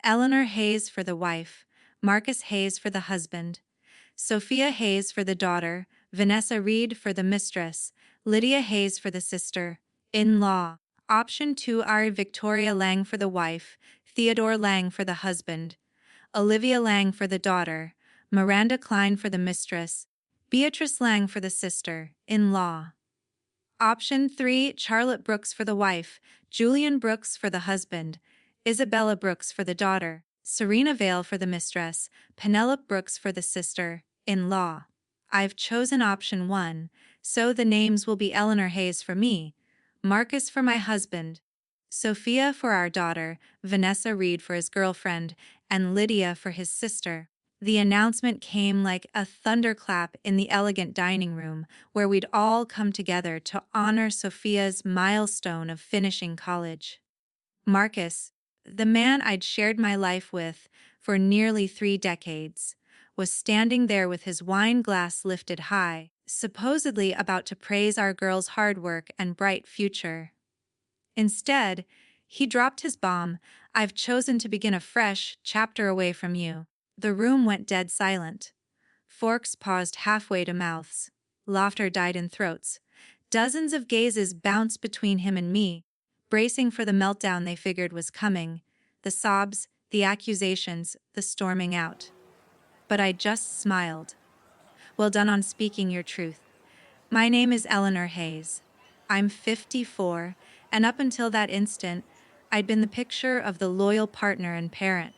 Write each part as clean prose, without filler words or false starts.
Eleanor Hayes for the wife, Marcus Hayes for the husband, Sophia Hayes for the daughter, Vanessa Reed for the mistress, Lydia Hayes for the sister, in-law. Option 2 Ari Victoria Lang for the wife, Theodore Lang for the husband, Olivia Lang for the daughter, Miranda Klein for the mistress, Beatrice Lang for the sister, in-law. Option 3 Charlotte Brooks for the wife, Julian Brooks for the husband, Isabella Brooks for the daughter, Serena Vale for the mistress, Penelope Brooks for the sister, in-law. I've chosen option 1, so the names will be Eleanor Hayes for me, Marcus for my husband, Sophia for our daughter, Vanessa Reed for his girlfriend, and Lydia for his sister. The announcement came like a thunderclap in the elegant dining room where we'd all come together to honor Sophia's milestone of finishing college. Marcus, the man I'd shared my life with for nearly 3 decades, was standing there with his wine glass lifted high, supposedly about to praise our girl's hard work and bright future. Instead, he dropped his bomb, "I've chosen to begin a fresh chapter away from you." The room went dead silent. Forks paused halfway to mouths. Laughter died in throats. Dozens of gazes bounced between him and me, bracing for the meltdown they figured was coming, the sobs, the accusations, the storming out. But I just smiled. "Well done on speaking your truth. My name is Eleanor Hayes. I'm 54, and up until that instant, I'd been the picture of the loyal partner and parent.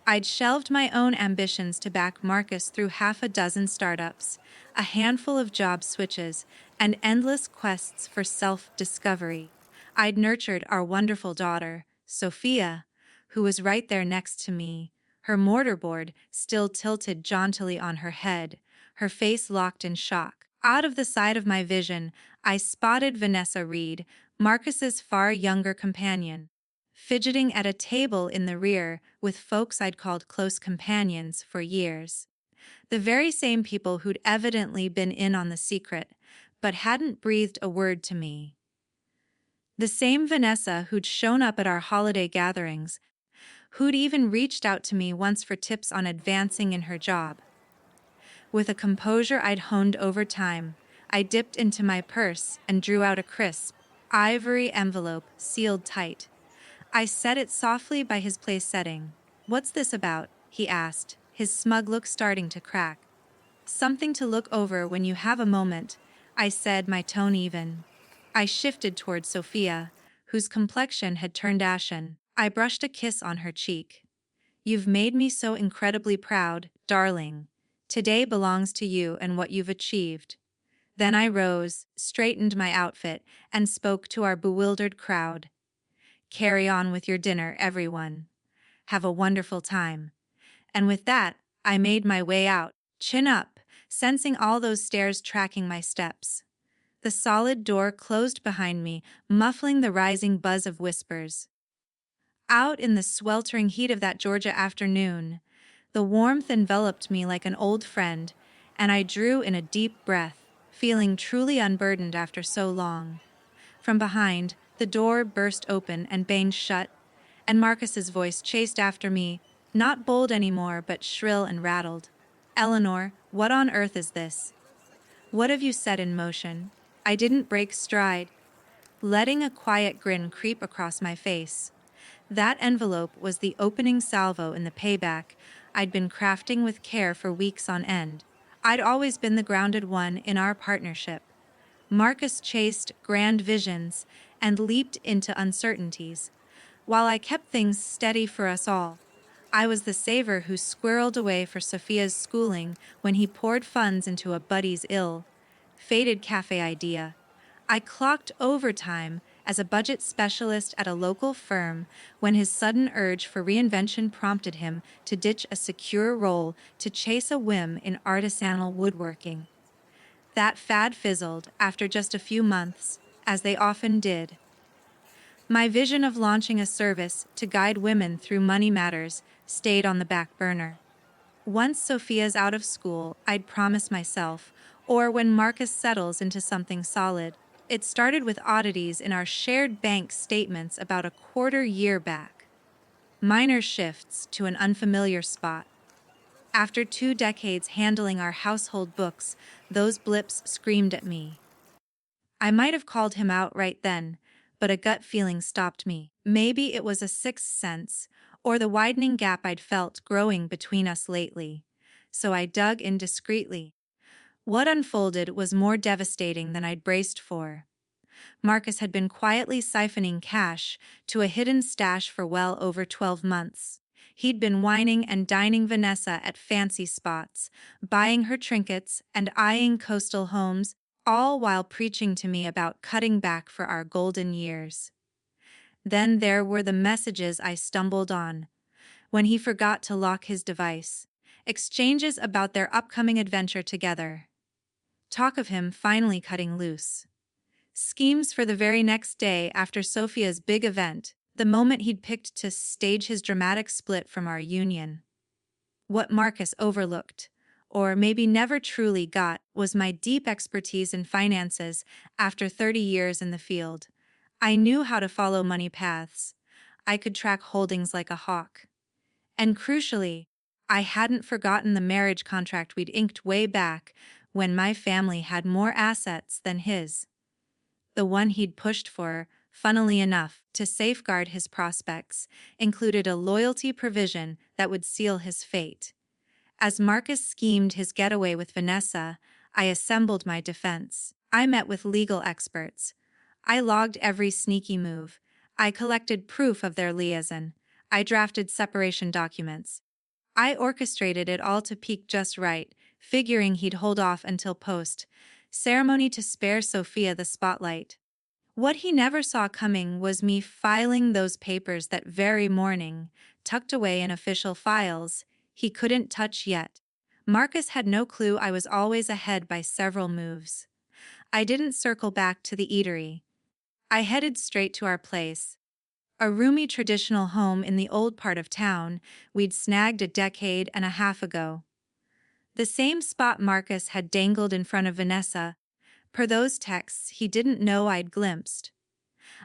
I'd shelved my own ambitions to back Marcus through half a dozen startups, a handful of job switches, and endless quests for self-discovery. I'd nurtured our wonderful daughter, Sophia, who was right there next to me, her mortarboard still tilted jauntily on her head, her face locked in shock. Out of the side of my vision, I spotted Vanessa Reed, Marcus's far younger companion, fidgeting at a table in the rear with folks I'd called close companions for years. The very same people who'd evidently been in on the secret, but hadn't breathed a word to me. The same Vanessa who'd shown up at our holiday gatherings, who'd even reached out to me once for tips on advancing in her job. With a composure I'd honed over time, I dipped into my purse and drew out a crisp, ivory envelope sealed tight. I set it softly by his place setting. "What's this about?" he asked, his smug look starting to crack. "Something to look over when you have a moment," I said, my tone even. I shifted toward Sophia, whose complexion had turned ashen. I brushed a kiss on her cheek. "You've made me so incredibly proud, darling. Today belongs to you and what you've achieved." Then I rose, straightened my outfit, and spoke to our bewildered crowd. "Carry on with your dinner, everyone. Have a wonderful time." And with that, I made my way out, chin up, sensing all those stares tracking my steps. The solid door closed behind me, muffling the rising buzz of whispers. Out in the sweltering heat of that Georgia afternoon, the warmth enveloped me like an old friend, and I drew in a deep breath, feeling truly unburdened after so long. From behind, the door burst open and banged shut, and Marcus's voice chased after me, not bold anymore but shrill and rattled. "Eleanor, what on earth is this? What have you set in motion?" I didn't break stride, letting a quiet grin creep across my face. That envelope was the opening salvo in the payback I'd been crafting with care for weeks on end. I'd always been the grounded one in our partnership. Marcus chased grand visions and leaped into uncertainties, while I kept things steady for us all. I was the saver who squirreled away for Sophia's schooling when he poured funds into a buddy's ill-fated cafe idea. I clocked overtime as a budget specialist at a local firm when his sudden urge for reinvention prompted him to ditch a secure role to chase a whim in artisanal woodworking. That fad fizzled after just a few months, as they often did. My vision of launching a service to guide women through money matters stayed on the back burner. Once Sophia's out of school, I'd promise myself, or when Marcus settles into something solid. It started with oddities in our shared bank statements about a quarter year back. Minor shifts to an unfamiliar spot. After 2 decades handling our household books, those blips screamed at me. I might have called him out right then, but a gut feeling stopped me. Maybe it was a sixth sense, or the widening gap I'd felt growing between us lately. So I dug in discreetly. What unfolded was more devastating than I'd braced for. Marcus had been quietly siphoning cash to a hidden stash for well over 12 months. He'd been wining and dining Vanessa at fancy spots, buying her trinkets and eyeing coastal homes, all while preaching to me about cutting back for our golden years. Then there were the messages I stumbled on. When he forgot to lock his device. Exchanges about their upcoming adventure together. Talk of him finally cutting loose. Schemes for the very next day after Sophia's big event, the moment he'd picked to stage his dramatic split from our union. What Marcus overlooked, or maybe never truly got, was my deep expertise in finances after 30 years in the field. I knew how to follow money paths. I could track holdings like a hawk. And crucially, I hadn't forgotten the marriage contract we'd inked way back when my family had more assets than his. The one he'd pushed for, funnily enough, to safeguard his prospects, included a loyalty provision that would seal his fate. As Marcus schemed his getaway with Vanessa, I assembled my defense. I met with legal experts. I logged every sneaky move. I collected proof of their liaison. I drafted separation documents. I orchestrated it all to peak just right, figuring he'd hold off until post-ceremony to spare Sophia the spotlight. What he never saw coming was me filing those papers that very morning, tucked away in official files he couldn't touch yet. Marcus had no clue I was always ahead by several moves. I didn't circle back to the eatery. I headed straight to our place. A roomy traditional home in the old part of town we'd snagged a decade and a half ago. The same spot Marcus had dangled in front of Vanessa, per those texts he didn't know I'd glimpsed.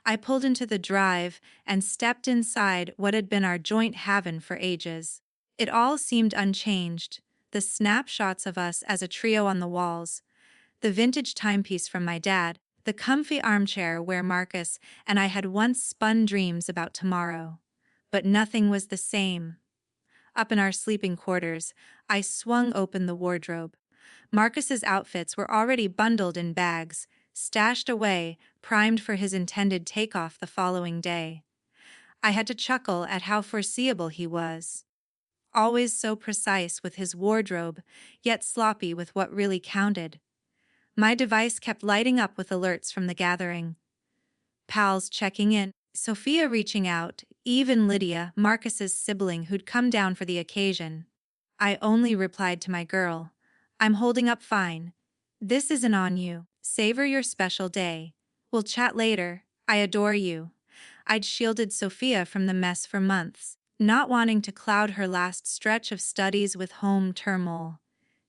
I pulled into the drive and stepped inside what had been our joint haven for ages. It all seemed unchanged, the snapshots of us as a trio on the walls, the vintage timepiece from my dad, the comfy armchair where Marcus and I had once spun dreams about tomorrow. But nothing was the same. Up in our sleeping quarters, I swung open the wardrobe. Marcus's outfits were already bundled in bags, stashed away, primed for his intended takeoff the following day. I had to chuckle at how foreseeable he was. Always so precise with his wardrobe, yet sloppy with what really counted. My device kept lighting up with alerts from the gathering. Pals checking in, Sophia reaching out, even Lydia, Marcus's sibling who'd come down for the occasion. I only replied to my girl, "I'm holding up fine. This isn't on you. Savor your special day. We'll chat later. I adore you." I'd shielded Sophia from the mess for months, not wanting to cloud her last stretch of studies with home turmoil.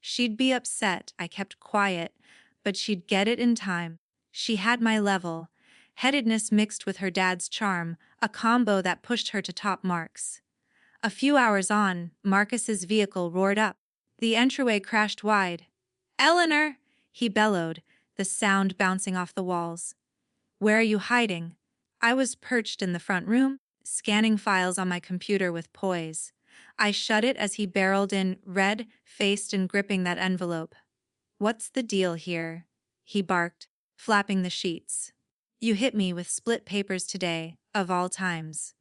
She'd be upset I kept quiet, but she'd get it in time. She had my level. Headedness mixed with her dad's charm, a combo that pushed her to top marks. A few hours on, Marcus's vehicle roared up. The entryway crashed wide. "Eleanor!" he bellowed, the sound bouncing off the walls. "Where are you hiding?" I was perched in the front room, scanning files on my computer with poise. I shut it as he barreled in, red-faced and gripping that envelope. "What's the deal here?" he barked, flapping the sheets. "You hit me with split papers today, of all times."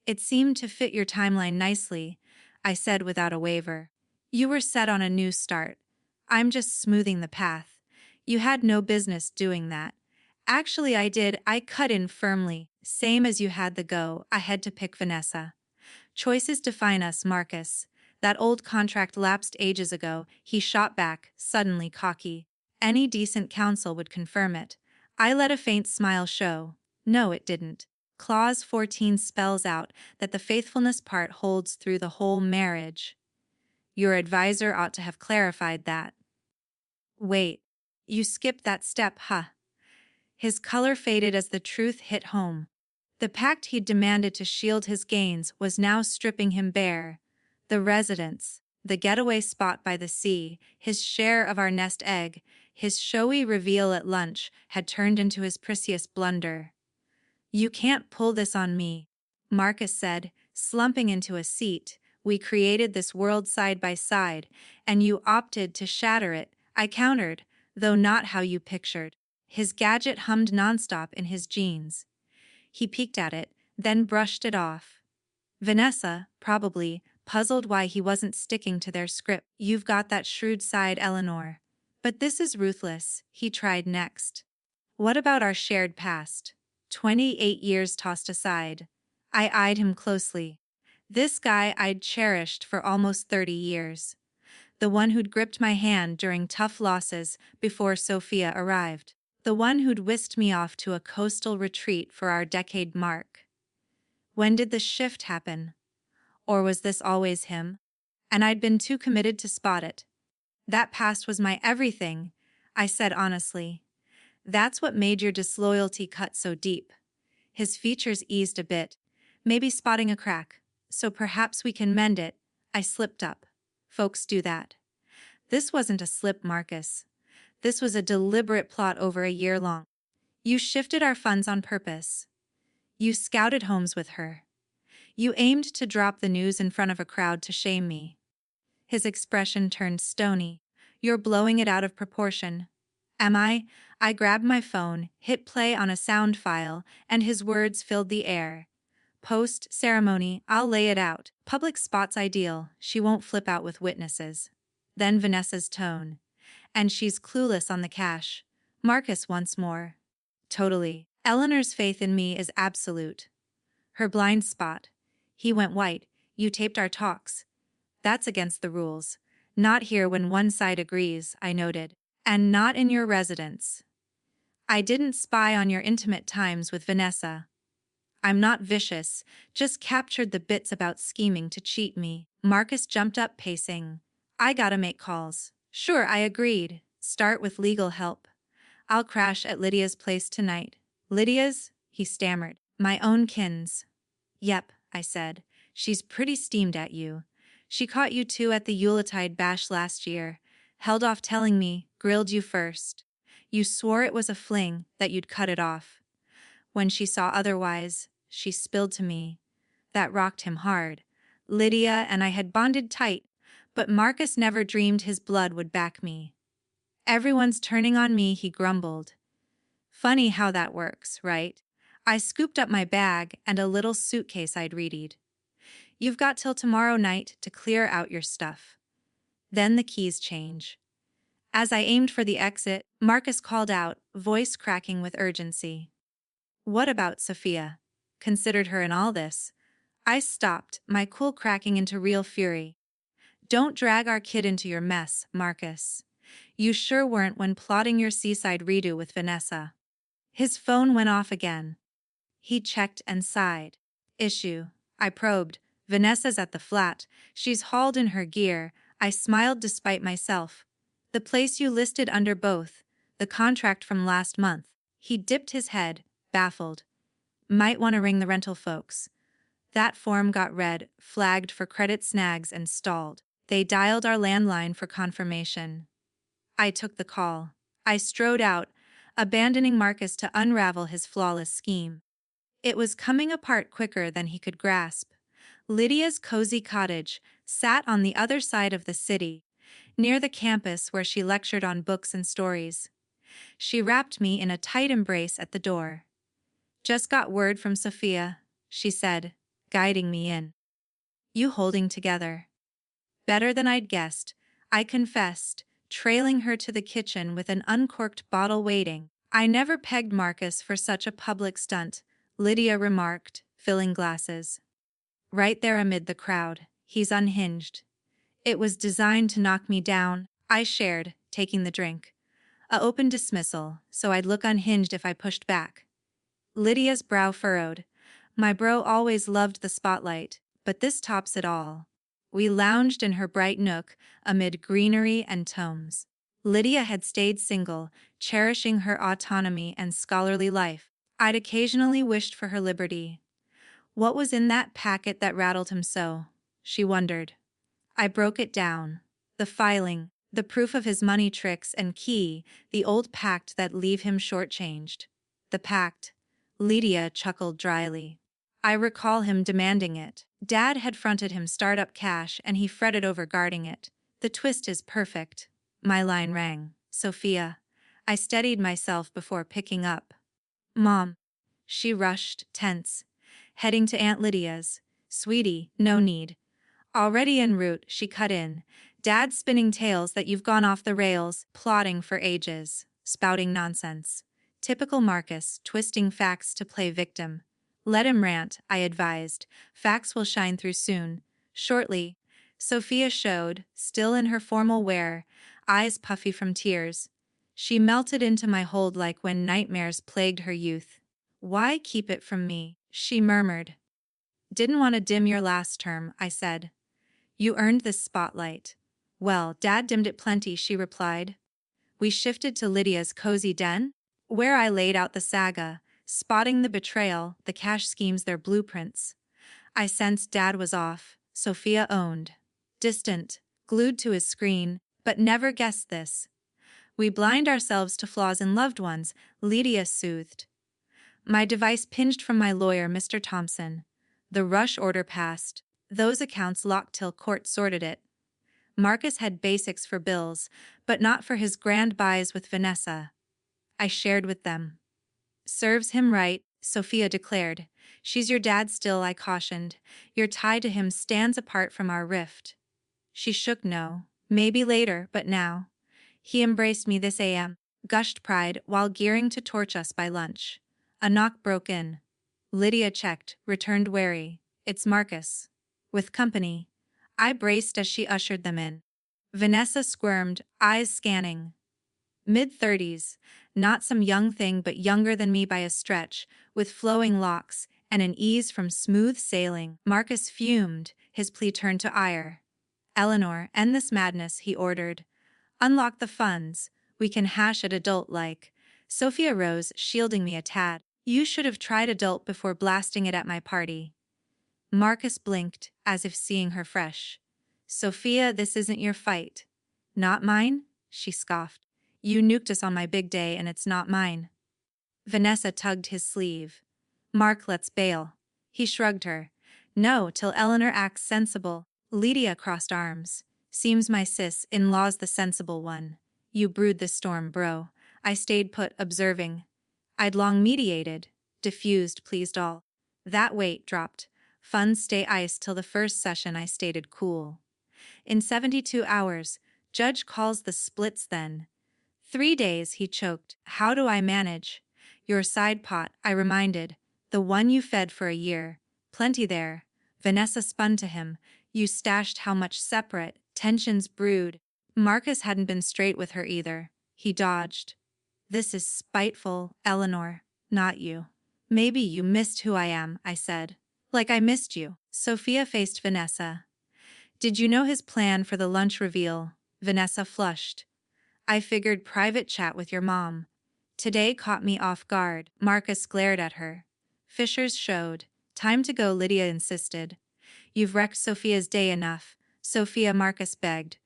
"It seemed to fit your timeline nicely," I said without a waver. "You were set on a new start. I'm just smoothing the path. You had no business doing that." "Actually I did," I cut in firmly. "Same as you had the go. I had to pick Vanessa." "Choices define us, Marcus. That old contract lapsed ages ago," he shot back, suddenly cocky. "Any decent counsel would confirm it." I let a faint smile show. No, it didn't. Clause 14 spells out that the faithfulness part holds through the whole marriage. Your advisor ought to have clarified that. "Wait, you skipped that step, huh?" His color faded as the truth hit home. The pact he'd demanded to shield his gains was now stripping him bare. The residence, the getaway spot by the sea, his share of our nest egg, his showy reveal at lunch had turned into his precious blunder. "You can't pull this on me," Marcus said, slumping into a seat. "We created this world side by side, and you opted to shatter it," I countered, "though not how you pictured." His gadget hummed nonstop in his jeans. He peeked at it, then brushed it off. Vanessa, probably, puzzled why he wasn't sticking to their script. "You've got that shrewd side, Eleanor. But this is ruthless," he tried next. "What about our shared past? 28 years tossed aside." I eyed him closely. This guy I'd cherished for almost 30 years. The one who'd gripped my hand during tough losses before Sophia arrived. The one who'd whisked me off to a coastal retreat for our decade mark. When did the shift happen? Or was this always him? And I'd been too committed to spot it. "That past was my everything," I said honestly. "That's what made your disloyalty cut so deep." His features eased a bit, maybe spotting a crack. "So perhaps we can mend it." I slipped up. "Folks do that." This wasn't a slip, Marcus. This was a deliberate plot over a year long. You shifted our funds on purpose. You scouted homes with her. You aimed to drop the news in front of a crowd to shame me. His expression turned stony. "You're blowing it out of proportion." "Am I?" I grabbed my phone, hit play on a sound file, and his words filled the air. "Post-ceremony, I'll lay it out. Public spot's ideal, she won't flip out with witnesses." Then Vanessa's tone. "And she's clueless on the cash." Marcus once more. "Totally. Eleanor's faith in me is absolute." "Her blind spot." He went white. "You taped our talks." "That's against the rules." "Not here when one side agrees," I noted. "And not in your residence." "I didn't spy on your intimate times with Vanessa." "I'm not vicious, just captured the bits about scheming to cheat me." Marcus jumped up, pacing. "I gotta make calls." "Sure," I agreed. "Start with legal help." "I'll crash at Lydia's place tonight." "Lydia's?" he stammered. "My own kin's." "Yep," I said. "She's pretty steamed at you. She caught you two at the Yuletide bash last year. Held off telling me, grilled you first. You swore it was a fling, that you'd cut it off. When she saw otherwise, she spilled to me." That rocked him hard. Lydia and I had bonded tight, but Marcus never dreamed his blood would back me. "Everyone's turning on me," he grumbled. "Funny how that works, right?" I scooped up my bag and a little suitcase I'd readied. "You've got till tomorrow night to clear out your stuff. Then the keys change." As I aimed for the exit, Marcus called out, voice cracking with urgency. "What about Sophia? Considered her in all this?" I stopped, my cool cracking into real fury. "Don't drag our kid into your mess, Marcus. You sure weren't when plotting your seaside redo with Vanessa." His phone went off again. He checked and sighed. "Issue." I probed. "Vanessa's at the flat. She's hauled in her gear." I smiled despite myself. "The place you listed under both. The contract from last month." He dipped his head, baffled. "Might want to ring the rental folks." That form got read, flagged for credit snags, and stalled. They dialed our landline for confirmation. I took the call. I strode out, abandoning Marcus to unravel his flawless scheme. It was coming apart quicker than he could grasp. Lydia's cozy cottage sat on the other side of the city, near the campus where she lectured on books and stories. She wrapped me in a tight embrace at the door. "Just got word from Sophia," she said, guiding me in. "You holding together?" "Better than I'd guessed," I confessed, trailing her to the kitchen with an uncorked bottle waiting. "I never pegged Marcus for such a public stunt," Lydia remarked, filling glasses. "Right there amid the crowd. He's unhinged." "It was designed to knock me down," I shared, taking the drink. "A open dismissal, so I'd look unhinged if I pushed back." Lydia's brow furrowed. "My bro always loved the spotlight, but this tops it all." We lounged in her bright nook, amid greenery and tomes. Lydia had stayed single, cherishing her autonomy and scholarly life. I'd occasionally wished for her liberty. What was in that packet that rattled him so? She wondered. I broke it down. The filing, the proof of his money tricks and key, the old pact that leave him shortchanged. The pact. Lydia chuckled dryly. I recall him demanding it. Dad had fronted him startup cash and he fretted over guarding it. The twist is perfect. My line rang. Sophia. I steadied myself before picking up. Mom. She rushed, tense. Heading to Aunt Lydia's. Sweetie, no need. Already en route, she cut in. Dad's spinning tales that you've gone off the rails, plotting for ages, spouting nonsense. Typical Marcus, twisting facts to play victim. Let him rant, I advised. Facts will shine through soon. Shortly, Sophia showed, still in her formal wear, eyes puffy from tears. She melted into my hold like when nightmares plagued her youth. Why keep it from me? She murmured. Didn't want to dim your last term, I said. You earned this spotlight. Well, Dad dimmed it plenty, she replied. We shifted to Lydia's cozy den, where I laid out the saga, spotting the betrayal, the cash schemes, their blueprints. I sensed Dad was off, Sophia owned. Distant, glued to his screen, but never guessed this. We blind ourselves to flaws in loved ones, Lydia soothed. My device pinged from my lawyer, Mr. Thompson. The rush order passed. Those accounts locked till court sorted it. Marcus had basics for bills, but not for his grand buys with Vanessa. I shared with them. Serves him right, Sophia declared. She's your dad still, I cautioned. Your tie to him stands apart from our rift. She shook no. Maybe later, but now. He embraced me this AM, gushed pride while gearing to torch us by lunch. A knock broke in. Lydia checked, returned wary. It's Marcus. With company. I braced as she ushered them in. Vanessa squirmed, eyes scanning. Mid-30s, not some young thing but younger than me by a stretch, with flowing locks and an ease from smooth sailing. Marcus fumed, his plea turned to ire. Eleanor, end this madness, he ordered. Unlock the funds. We can hash it adult-like. Sophia rose, shielding me a tad. You should have tried adult before blasting it at my party. Marcus blinked, as if seeing her fresh. Sophia, this isn't your fight. Not mine? She scoffed. You nuked us on my big day and it's not mine. Vanessa tugged his sleeve. Mark, let's bail. He shrugged her. No, till Eleanor acts sensible. Lydia crossed arms. Seems my sis-in-law's the sensible one. You brewed the storm, bro. I stayed put, observing. I'd long mediated. Diffused, pleased all. That weight dropped. Funds stay iced till the first session, I stated cool. In 72 hours, judge calls the splits then. 3 days, he choked. How do I manage? Your side pot, I reminded. The one you fed for a year. Plenty there. Vanessa spun to him. You stashed how much separate. Tensions brewed. Marcus hadn't been straight with her either. He dodged. This is spiteful, Eleanor. Not you. Maybe you missed who I am, I said. Like I missed you. Sophia faced Vanessa. Did you know his plan for the lunch reveal? Vanessa flushed. I figured private chat with your mom. Today caught me off guard. Marcus glared at her. Fissures showed. Time to go, Lydia insisted. You've wrecked Sophia's day enough. Sophia, Marcus begged.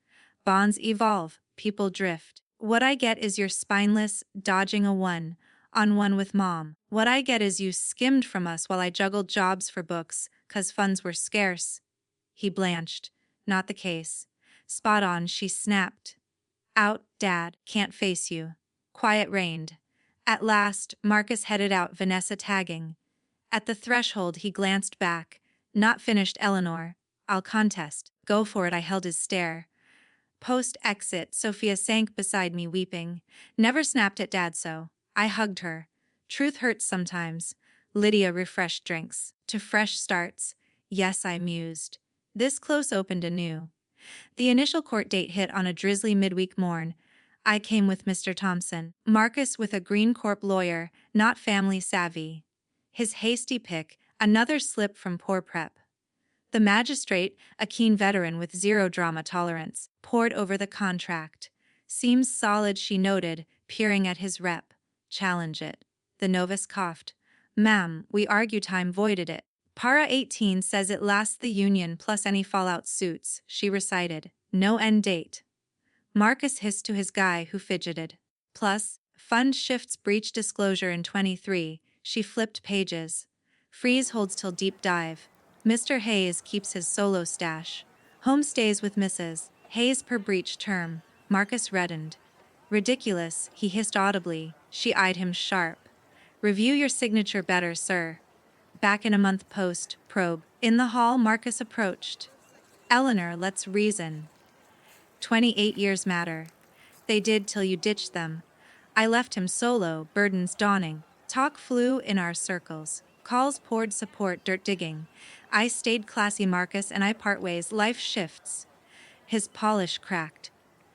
Bonds evolve, people drift. What I get is you're spineless, dodging a one-on-one with mom. What I get is you skimmed from us while I juggled jobs for books, 'cause funds were scarce. He blanched. Not the case. Spot on, she snapped. Out, Dad, can't face you. Quiet reigned. At last, Marcus headed out, Vanessa tagging. At the threshold he glanced back. Not finished, Eleanor. I'll contest. Go for it, I held his stare. Post-exit, Sophia sank beside me weeping. Never snapped at Dad so. I hugged her. Truth hurts sometimes. Lydia refreshed drinks. To fresh starts. Yes, I mused. This close opened anew. The initial court date hit on a drizzly midweek morn. I came with Mr. Thompson. Marcus with a Green Corp lawyer, not family savvy. His hasty pick, another slip from poor prep. The magistrate, a keen veteran with zero drama tolerance, pored over the contract. Seems solid, she noted, peering at his rep. Challenge it. The novice coughed. Ma'am, we argue time voided it. Para 18 says it lasts the union plus any fallout suits, she recited. No end date. Marcus hissed to his guy who fidgeted. Plus, fund shifts breach disclosure in 23, she flipped pages. Freeze holds till deep dive. Mr. Hayes keeps his solo stash. Home stays with Mrs. Hayes per breach term. Marcus reddened. Ridiculous, he hissed audibly. She eyed him sharp. Review your signature better, sir. Back in a month post, probe. In the hall, Marcus approached. Eleanor, let's reason. 28 years matter. They did till you ditched them. I left him solo, burdens dawning. Talk flew in our circles. Calls poured support, dirt digging. I stayed classy, Marcus, and I part ways, life shifts. His polish cracked.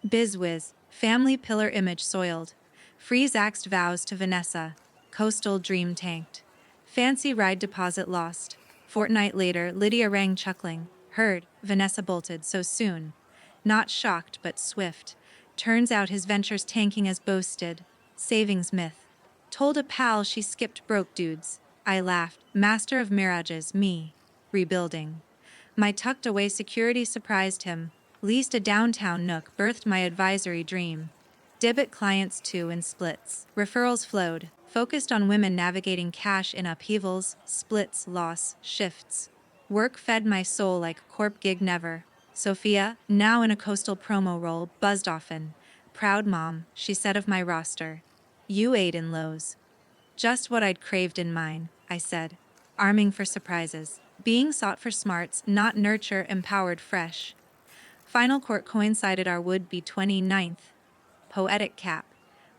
Bizwiz, family pillar image soiled. Freeze axed vows to Vanessa. Coastal dream tanked. Fancy ride deposit lost. Fortnight later, Lydia rang chuckling. Heard, Vanessa bolted so soon. Not shocked, but swift. Turns out his venture's tanking as boasted. Savings myth. Told a pal she skipped broke dudes. I laughed. Master of mirages, me. Rebuilding. My tucked-away security surprised him. Leased a downtown nook, birthed my advisory dream. Debit clients too in splits. Referrals flowed, focused on women navigating cash in upheavals, splits, loss, shifts. Work fed my soul like a corp gig never. Sophia, now in a coastal promo role, buzzed often. Proud mom, she said of my roster. You ate in lows. Just what I'd craved in mine, I said. Arming for surprises. Being sought for smarts, not nurture, empowered fresh. Final court coincided our would-be 29th. Poetic cap.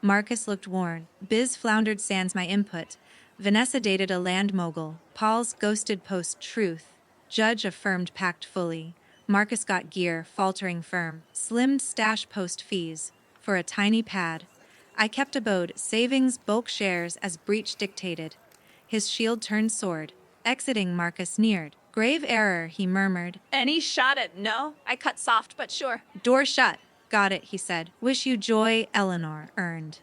Marcus looked worn. Biz floundered sans my input. Vanessa dated a land mogul. Paul's ghosted post truth. Judge affirmed packed fully. Marcus got gear, faltering firm. Slimmed stash post fees. For a tiny pad. I kept abode, savings, bulk shares as breach dictated. His shield turned sword. Exiting, Marcus neared. Grave error, he murmured. Any shot at no? I cut soft, but sure. Door shut. Got it, he said. Wish you joy, Eleanor, earned.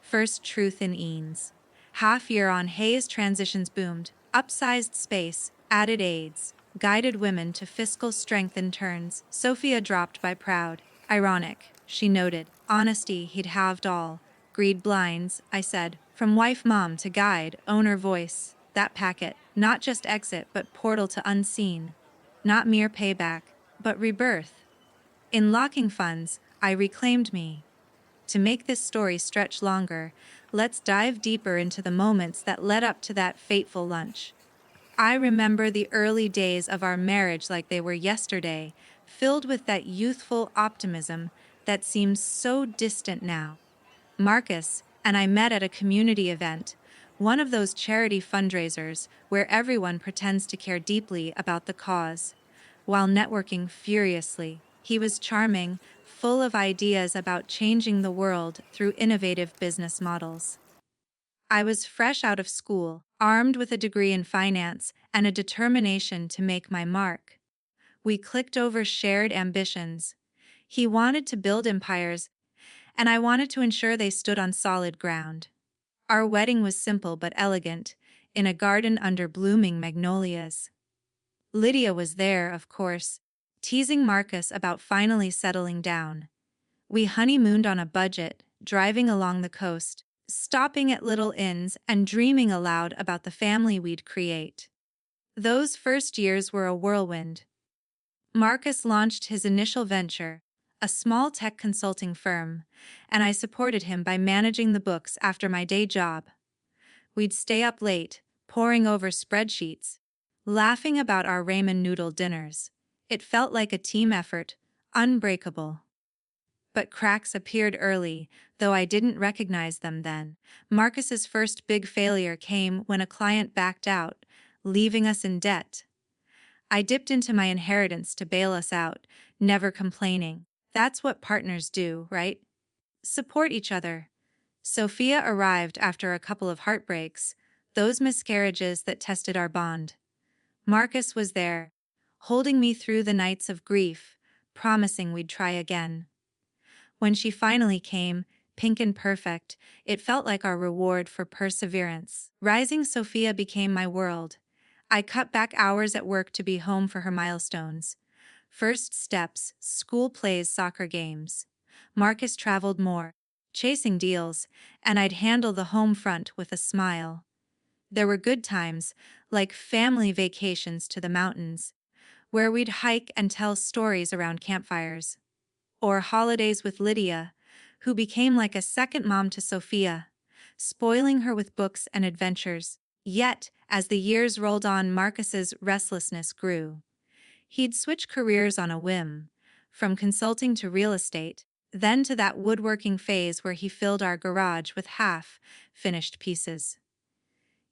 First truth in Eanes. Half year on, Hayes transitions boomed. Upsized space, added aids. Guided women to fiscal strength in turns. Sophia dropped by proud. Ironic, she noted. Honesty, he'd halved all. Greed blinds, I said. From wife mom to guide, owner voice. That packet, not just exit, but portal to unseen. Not mere payback, but rebirth. In locking funds, I reclaimed me. To make this story stretch longer, let's dive deeper into the moments that led up to that fateful lunch. I remember the early days of our marriage like they were yesterday, filled with that youthful optimism that seems so distant now. Marcus and I met at a community event, one of those charity fundraisers where everyone pretends to care deeply about the cause. While networking furiously, he was charming, full of ideas about changing the world through innovative business models. I was fresh out of school, armed with a degree in finance and a determination to make my mark. We clicked over shared ambitions. He wanted to build empires, and I wanted to ensure they stood on solid ground. Our wedding was simple but elegant, in a garden under blooming magnolias. Lydia was there, of course, teasing Marcus about finally settling down. We honeymooned on a budget, driving along the coast, stopping at little inns and dreaming aloud about the family we'd create. Those first years were a whirlwind. Marcus launched his initial venture, a small tech consulting firm, and I supported him by managing the books after my day job. We'd stay up late, poring over spreadsheets, laughing about our ramen noodle dinners. It felt like a team effort, unbreakable. But cracks appeared early, though I didn't recognize them then. Marcus's first big failure came when a client backed out, leaving us in debt. I dipped into my inheritance to bail us out, never complaining. That's what partners do, right? Support each other. Sophia arrived after a couple of heartbreaks, those miscarriages that tested our bond. Marcus was there, holding me through the nights of grief, promising we'd try again. When she finally came, pink and perfect, it felt like our reward for perseverance. Rising Sophia became my world. I cut back hours at work to be home for her milestones. First steps, school plays, soccer games. Marcus traveled more, chasing deals, and I'd handle the home front with a smile. There were good times, like family vacations to the mountains, where we'd hike and tell stories around campfires. Or holidays with Lydia, who became like a second mom to Sophia, spoiling her with books and adventures. Yet, as the years rolled on, Marcus's restlessness grew. He'd switch careers on a whim, from consulting to real estate, then to that woodworking phase where he filled our garage with half-finished pieces.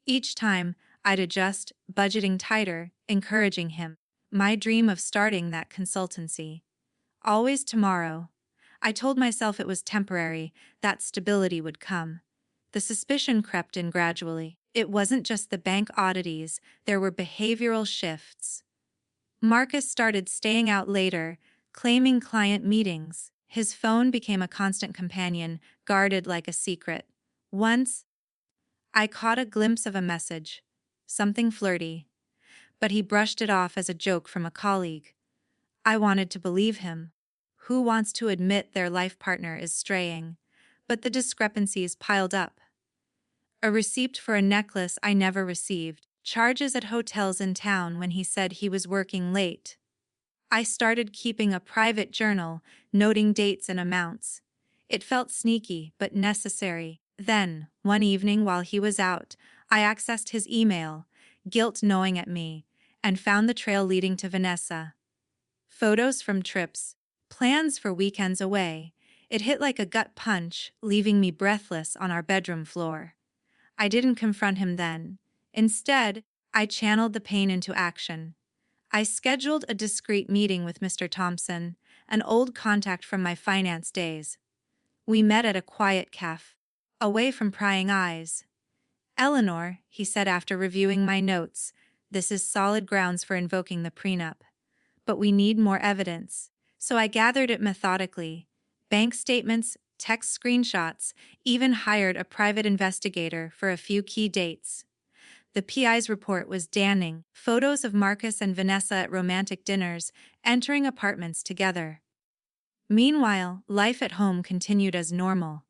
Each time, I'd adjust, budgeting tighter, encouraging him. My dream of starting that consultancy. Always tomorrow. I told myself it was temporary, that stability would come. The suspicion crept in gradually. It wasn't just the bank oddities, there were behavioral shifts. Marcus started staying out later, claiming client meetings. His phone became a constant companion, guarded like a secret. Once, I caught a glimpse of a message, something flirty, but he brushed it off as a joke from a colleague. I wanted to believe him. Who wants to admit their life partner is straying? But the discrepancies piled up. A receipt for a necklace I never received, charges at hotels in town when he said he was working late. I started keeping a private journal, noting dates and amounts. It felt sneaky, but necessary. Then, one evening while he was out, I accessed his email, guilt gnawing at me, and found the trail leading to Vanessa. Photos from trips, plans for weekends away. It hit like a gut punch, leaving me breathless on our bedroom floor. I didn't confront him then. Instead, I channeled the pain into action. I scheduled a discreet meeting with Mr. Thompson, an old contact from my finance days. We met at a quiet cafe, away from prying eyes. "Eleanor," he said after reviewing my notes, "this is solid grounds for invoking the prenup. But we need more evidence." So I gathered it methodically. Bank statements, text screenshots, even hired a private investigator for a few key dates. The PI's report was damning. Photos of Marcus and Vanessa at romantic dinners, entering apartments together. Meanwhile, life at home continued as normal.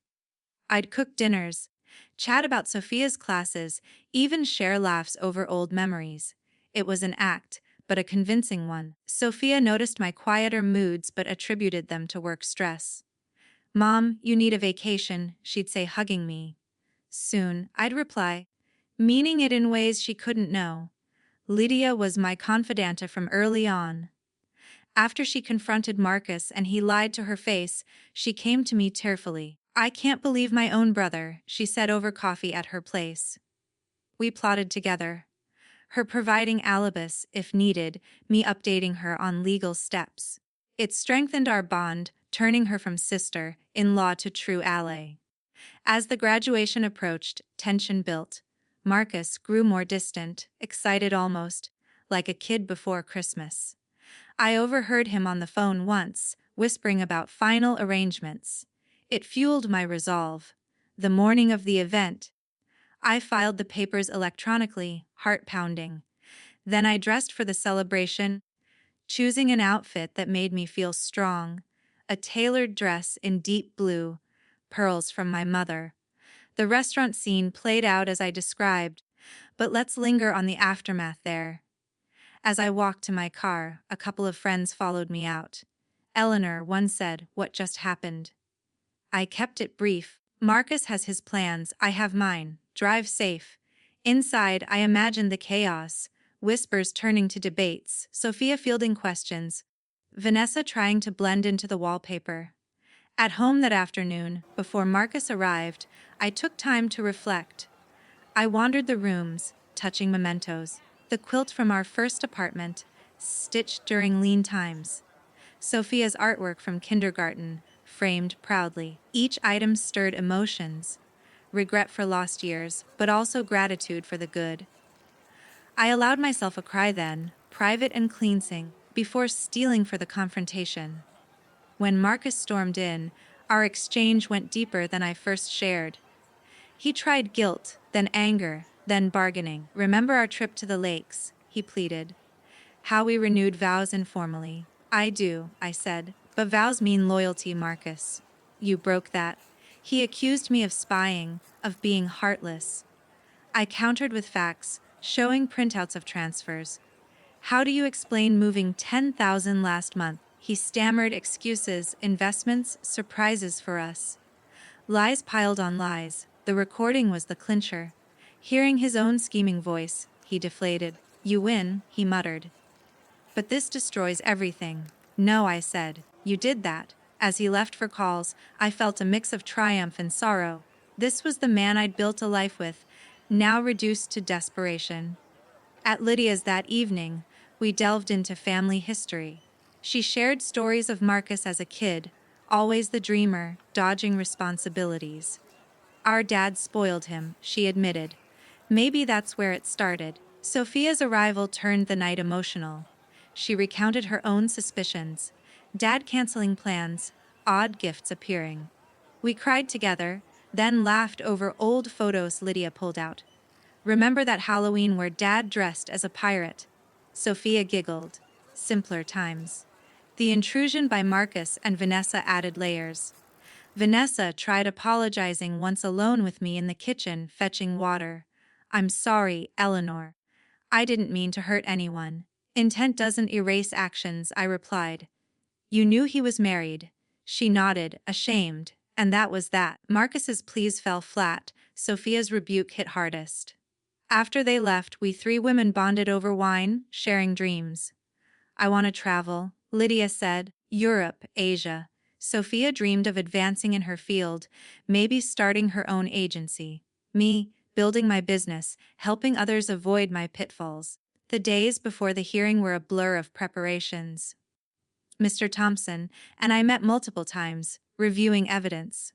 I'd cook dinners, chat about Sophia's classes, even share laughs over old memories. It was an act, but a convincing one. Sophia noticed my quieter moods but attributed them to work stress. "Mom, you need a vacation," she'd say, hugging me. Soon, I'd reply, meaning it in ways she couldn't know. Lydia was my confidante from early on. After she confronted Marcus and he lied to her face, she came to me tearfully. "I can't believe my own brother," she said over coffee at her place. We plotted together. Her providing alibis, if needed, me updating her on legal steps. It strengthened our bond, turning her from sister-in-law to true ally. As the graduation approached, tension built. Marcus grew more distant, excited almost, like a kid before Christmas. I overheard him on the phone once, whispering about final arrangements. It fueled my resolve. The morning of the event, I filed the papers electronically, heart pounding. Then I dressed for the celebration, choosing an outfit that made me feel strong. A tailored dress in deep blue, pearls from my mother. The restaurant scene played out as I described, but let's linger on the aftermath there. As I walked to my car, a couple of friends followed me out. "Eleanor," one said, "what just happened?" I kept it brief. "Marcus has his plans, I have mine. Drive safe." Inside, I imagined the chaos, whispers turning to debates, Sophia fielding questions, Vanessa trying to blend into the wallpaper. At home that afternoon, before Marcus arrived, I took time to reflect. I wandered the rooms, touching mementos. The quilt from our first apartment, stitched during lean times. Sophia's artwork from kindergarten, framed proudly. Each item stirred emotions. Regret for lost years, but also gratitude for the good. I allowed myself a cry then, private and cleansing, before steeling for the confrontation. When Marcus stormed in, Our exchange went deeper than I first shared. He tried guilt, then anger, then bargaining. Remember our trip to the lakes, he pleaded. How we renewed vows informally. I do, I said. But vows mean loyalty, Marcus. You broke that. He accused me of spying, of being heartless. I countered with facts, showing printouts of transfers. How do you explain moving 10,000 last month? He stammered excuses, investments, surprises for us. Lies piled on lies. The recording was the clincher. Hearing his own scheming voice, he deflated. You win, he muttered. But this destroys everything. No, I said. You did that. As he left for calls, I felt a mix of triumph and sorrow. This was the man I'd built a life with, now reduced to desperation. At Lydia's that evening, we delved into family history. She shared stories of Marcus as a kid, always the dreamer, dodging responsibilities. Our dad spoiled him, she admitted. Maybe that's where it started. Sophia's arrival turned the night emotional. She recounted her own suspicions. Dad canceling plans, odd gifts appearing. We cried together, then laughed over old photos Lydia pulled out. Remember that Halloween where Dad dressed as a pirate? Sophia giggled. Simpler times. The intrusion by Marcus and Vanessa added layers. Vanessa tried apologizing once alone with me in the kitchen fetching water. I'm sorry, Eleanor. I didn't mean to hurt anyone. Intent doesn't erase actions, I replied. You knew he was married. She nodded, ashamed, and that was that. Marcus's pleas fell flat, Sophia's rebuke hit hardest. After they left, we three women bonded over wine, sharing dreams. I want to travel, Lydia said. Europe, Asia. Sophia dreamed of advancing in her field, maybe starting her own agency. Me, building my business, helping others avoid my pitfalls. The days before the hearing were a blur of preparations. Mr. Thompson and I met multiple times, reviewing evidence.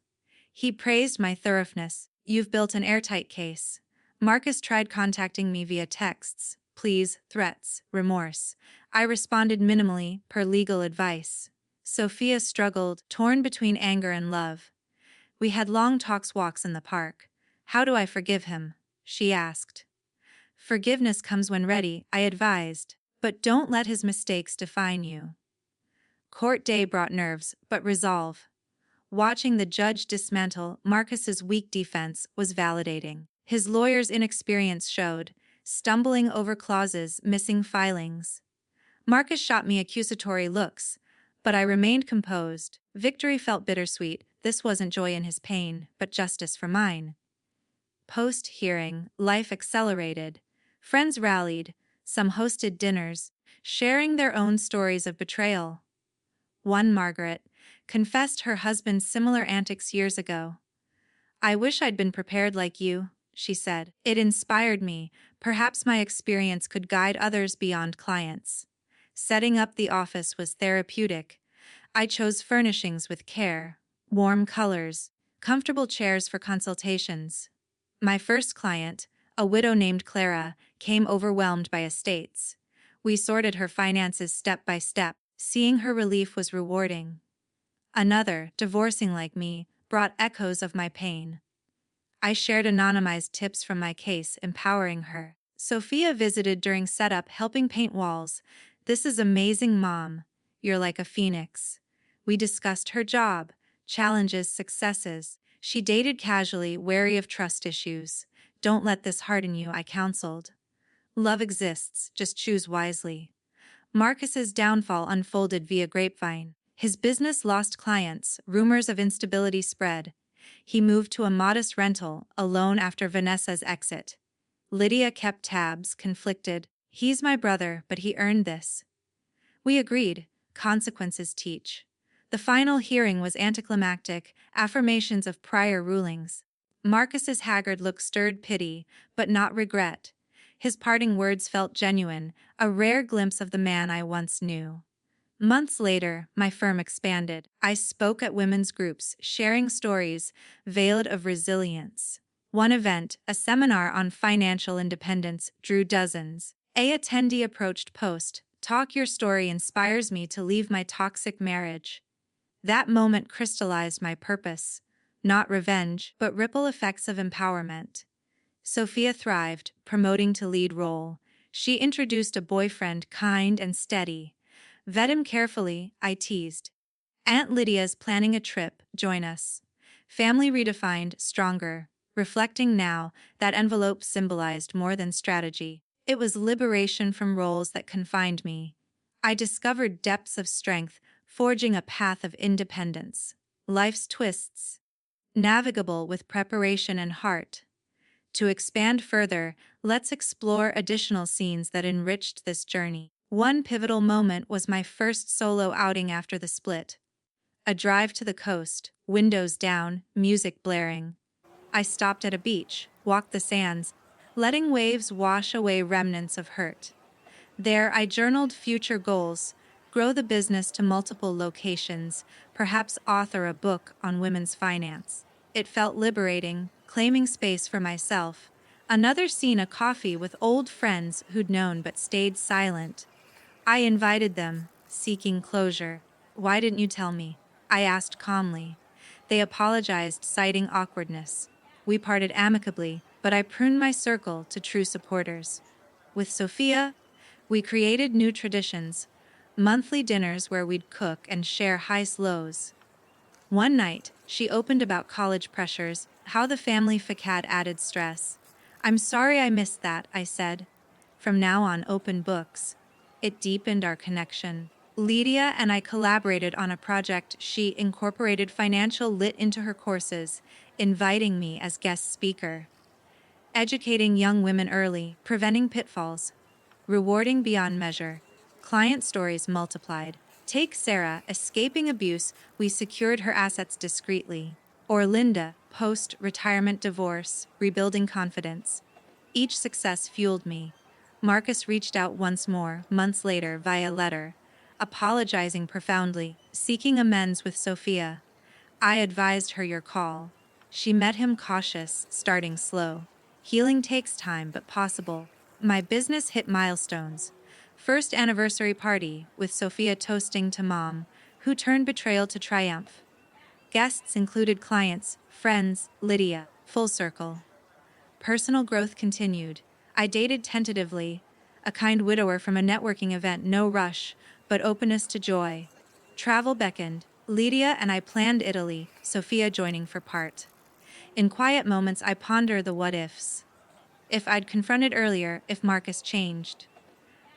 He praised my thoroughness. You've built an airtight case. Marcus tried contacting me via texts, pleas, threats, remorse. I responded minimally, per legal advice. Sophia struggled, torn between anger and love. We had long walks in the park. How do I forgive him? She asked. Forgiveness comes when ready, I advised, but don't let his mistakes define you. Court day brought nerves, but resolve. Watching the judge dismantle Marcus's weak defense was validating. His lawyer's inexperience showed, stumbling over clauses, missing filings. Marcus shot me accusatory looks, but I remained composed. Victory felt bittersweet. This wasn't joy in his pain, but justice for mine. Post-hearing, life accelerated. Friends rallied, some hosted dinners, sharing their own stories of betrayal. One, Margaret, confessed her husband's similar antics years ago. I wish I'd been prepared like you, she said. It inspired me. Perhaps my experience could guide others beyond clients. Setting up the office was therapeutic. I chose furnishings with care, warm colors, comfortable chairs for consultations. My first client, a widow named Clara, came overwhelmed by estates. We sorted her finances step by step. Seeing her relief was rewarding. Another, divorcing like me, brought echoes of my pain. I shared anonymized tips from my case, empowering her. Sophia visited during setup, helping paint walls. This is amazing, Mom. You're like a phoenix. We discussed her job, challenges, successes. She dated casually, wary of trust issues. Don't let this harden you, I counseled. Love exists, just choose wisely. Marcus's downfall unfolded via grapevine. His business lost clients, rumors of instability spread. He moved to a modest rental, alone after Vanessa's exit. Lydia kept tabs, conflicted. He's my brother, but he earned this. We agreed. Consequences teach. The final hearing was anticlimactic, affirmations of prior rulings. Marcus's haggard look stirred pity, but not regret. His parting words felt genuine, a rare glimpse of the man I once knew. Months later, my firm expanded. I spoke at women's groups, sharing stories, veiled of resilience. One event, a seminar on financial independence, drew dozens. A attendee approached post, "Talk your story inspires me to leave my toxic marriage." That moment crystallized my purpose. Not revenge, but ripple effects of empowerment. Sophia thrived, promoting to lead role. She introduced a boyfriend kind and steady. Vet him carefully, I teased. Aunt Lydia's planning a trip, join us. Family redefined, stronger. Reflecting now, that envelope symbolized more than strategy. It was liberation from roles that confined me. I discovered depths of strength, forging a path of independence. Life's twists, navigable with preparation and heart. To expand further, let's explore additional scenes that enriched this journey. One pivotal moment was my first solo outing after the split. A drive to the coast, windows down, music blaring. I stopped at a beach, walked the sands, letting waves wash away remnants of hurt. There I journaled future goals, grow the business to multiple locations, perhaps author a book on women's finance. It felt liberating, claiming space for myself. Another scene, a coffee with old friends who'd known but stayed silent. I invited them, seeking closure. Why didn't you tell me? I asked calmly. They apologized, citing awkwardness. We parted amicably, but I pruned my circle to true supporters. With Sophia, we created new traditions, monthly dinners where we'd cook and share highs lows. One night, she opened about college pressures, how the family facade added stress. I'm sorry I missed that, I said. From now on, open books. It deepened our connection. Lydia and I collaborated on a project. She incorporated financial lit into her courses, inviting me as guest speaker. Educating young women early, preventing pitfalls. Rewarding beyond measure. Client stories multiplied. Take Sarah, escaping abuse, we secured her assets discreetly. Or Linda, post-retirement divorce, rebuilding confidence. Each success fueled me. Marcus reached out once more, months later, via letter, apologizing profoundly, seeking amends with Sophia. I advised her your call. She met him cautious, starting slow. Healing takes time, but possible. My business hit milestones. First anniversary party, with Sophia toasting to mom, who turned betrayal to triumph. Guests included clients, friends, Lydia, full circle. Personal growth continued. I dated tentatively, a kind widower from a networking event, no rush, but openness to joy. Travel beckoned. Lydia and I planned Italy, Sophia joining for part. In quiet moments, I ponder the what ifs. If I'd confronted earlier, if Marcus changed.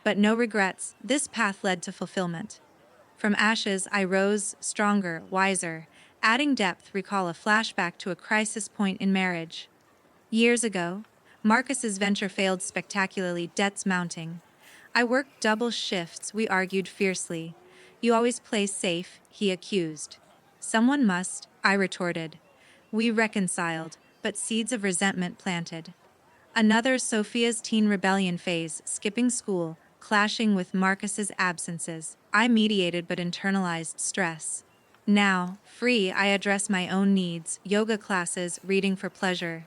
But no regrets, this path led to fulfillment. From ashes, I rose, stronger, wiser. Adding depth, recall a flashback to a crisis point in marriage. Years ago, Marcus's venture failed spectacularly, debts mounting. I worked double shifts, we argued fiercely. You always play safe, he accused. Someone must, I retorted. We reconciled, but seeds of resentment planted. Another, Sophia's teen rebellion phase, skipping school, clashing with Marcus's absences. I mediated but internalized stress. Now, free, I address my own needs, yoga classes, reading for pleasure.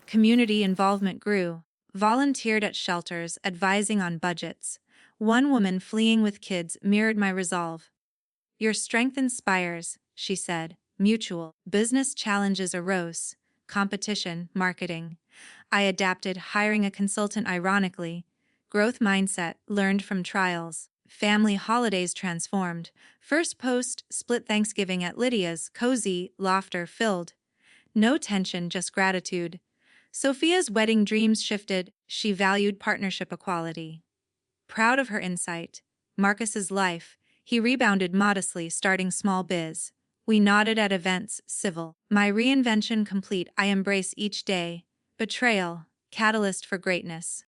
Community involvement grew. Volunteered at shelters, advising on budgets. One woman fleeing with kids mirrored my resolve. Your strength inspires, she said. Mutual. Business challenges arose. Competition, marketing. I adapted, hiring a consultant ironically. Growth mindset, learned from trials. Family holidays transformed. First post, split Thanksgiving at Lydia's, cozy, laughter filled. No tension, just gratitude. Sophia's wedding dreams shifted. She valued partnership equality. Proud of her insight. Marcus's life. He rebounded modestly, starting small biz. We nodded at events, civil. My reinvention complete, I embrace each day. Betrayal, catalyst for greatness.